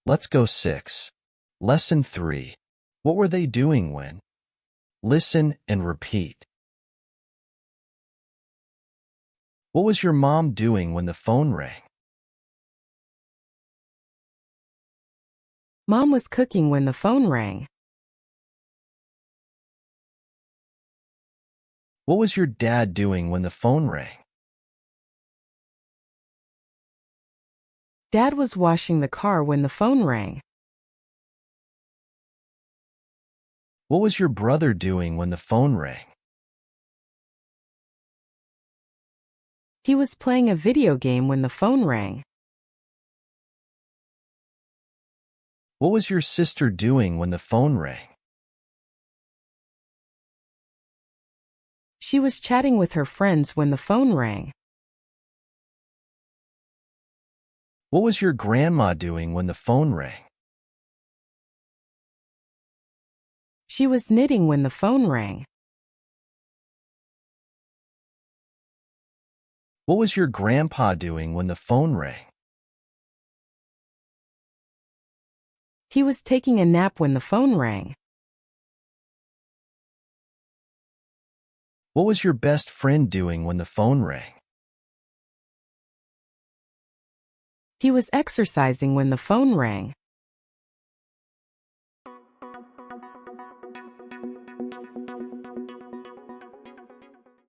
Let's go 6. Lesson 3. What were they doing when? Listen and repeat. What was your mom doing when the phone rang? Mom was cooking when the phone rang. What was your dad doing when the phone rang? Dad was washing the car when the phone rang. What was your brother doing when the phone rang? He was playing a video game when the phone rang. What was your sister doing when the phone rang? She was chatting with her friends when the phone rang. What was your grandma doing when the phone rang? She was knitting when the phone rang. What was your grandpa doing when the phone rang? He was taking a nap when the phone rang. What was your best friend doing when the phone rang? He was exercising when the phone rang.